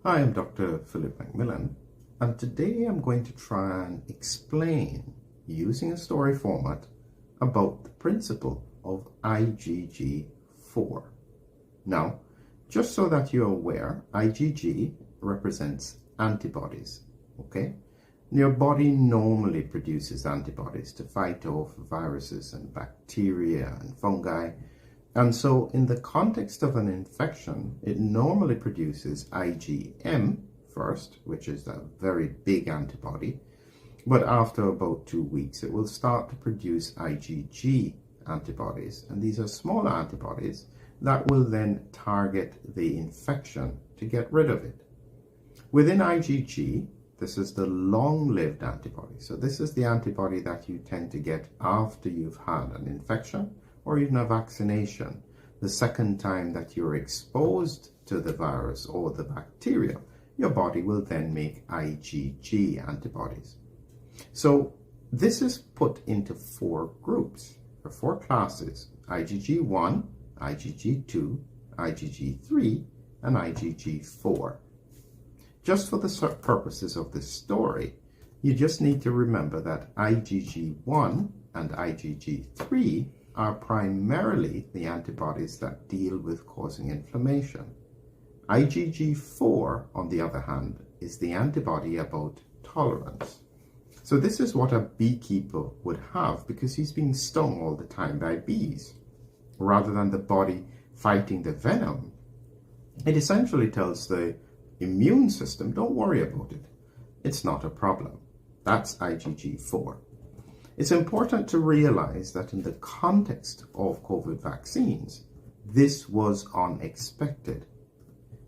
Hi, I'm Dr. Philip McMillan, and today I'm going to try and explain, using a story format, about the principle of IgG4. Now, just so that you're aware, IgG represents antibodies, okay? Your body normally produces antibodies to fight off viruses and bacteria and fungi. And so in the context of an infection, it normally produces IgM first, which is a very big antibody. But after about 2 weeks, it will start to produce IgG antibodies. And these are smaller antibodies that will then target the infection to get rid of it. Within IgG, this is the long-lived antibody. So this is the antibody that you tend to get after you've had an infection or even a vaccination. The second time that you're exposed to the virus or the bacteria, your body will then make IgG antibodies. So this is put into 4 groups, or 4 classes: IgG1, IgG2, IgG3, and IgG4. Just for the purposes of this story, you just need to remember that IgG1 and IgG3 are primarily the antibodies that deal with causing inflammation. IgG4, on the other hand, is the antibody about tolerance. So this is what a beekeeper would have because he's being stung all the time by bees. Rather than the body fighting the venom, it essentially tells the immune system, don't worry about it. It's not a problem. That's IgG4. It's important to realize that in the context of COVID vaccines, this was unexpected.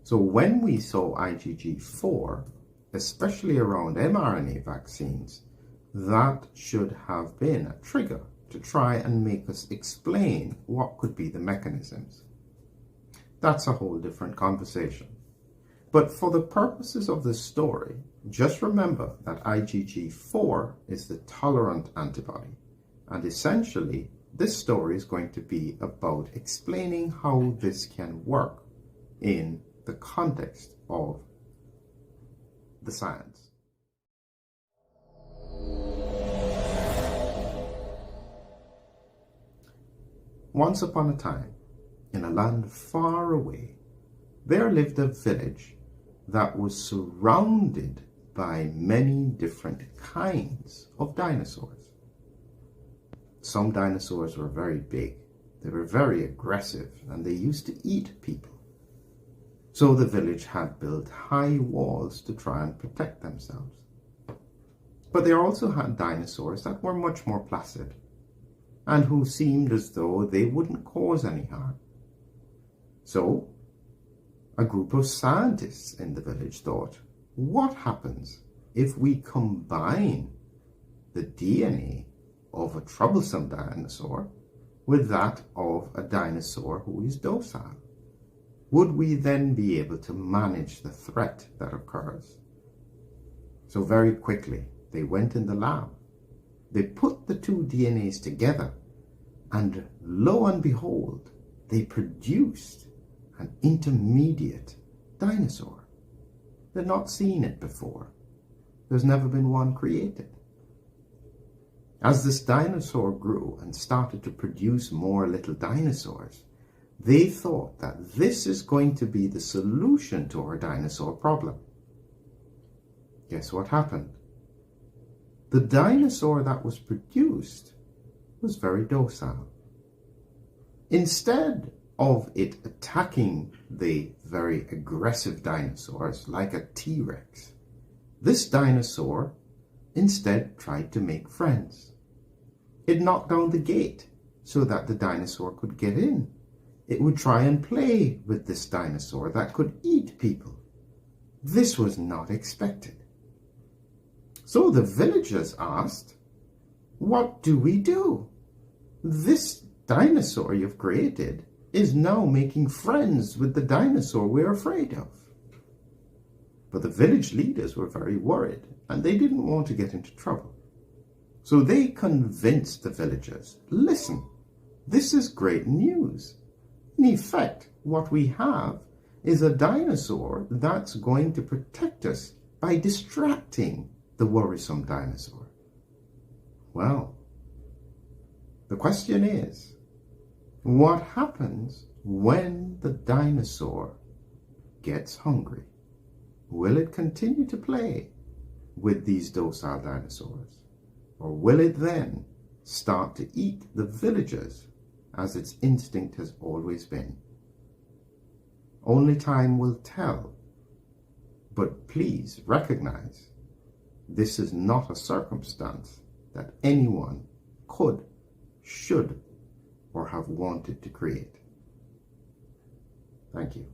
So when we saw IgG4, especially around mRNA vaccines, that should have been a trigger to try and make us explain what could be the mechanisms. That's a whole different conversation. But for the purposes of this story, just remember that IgG4 is the tolerant antibody. And essentially, this story is going to be about explaining how this can work in the context of the science. Once upon a time, in a land far away, there lived a village that was surrounded by many different kinds of dinosaurs. Some dinosaurs were very big, they were very aggressive, and they used to eat people. So the village had built high walls to try and protect themselves. But they also had dinosaurs that were much more placid, and who seemed as though they wouldn't cause any harm. So a group of scientists in the village thought, what happens if we combine the DNA of a troublesome dinosaur with that of a dinosaur who is docile? Would we then be able to manage the threat that occurs? So very quickly, they went in the lab. They put the 2 DNAs together, and lo and behold, they produced an intermediate dinosaur. They'd not seen it before. There's never been one created. As this dinosaur grew and started to produce more little dinosaurs, they thought that this is going to be the solution to our dinosaur problem. Guess what happened? The dinosaur that was produced was very docile. Instead of it attacking the very aggressive dinosaurs like a T-Rex, this dinosaur instead tried to make friends. It knocked down the gate so that the dinosaur could get in. It would try and play with this dinosaur that could eat people. This was not expected. So the villagers asked, what do we do? This dinosaur you've created is now making friends with the dinosaur we're afraid of. But the village leaders were very worried, and they didn't want to get into trouble. So they convinced the villagers, listen, this is great news. In effect, what we have is a dinosaur that's going to protect us by distracting the worrisome dinosaur? Well, the question is, what happens when the dinosaur gets hungry? Will it continue to play with these docile dinosaurs? Or will it then start to eat the villagers as its instinct has always been? Only time will tell. But please recognize this is not a circumstance that anyone could, should, or have wanted to create. Thank you.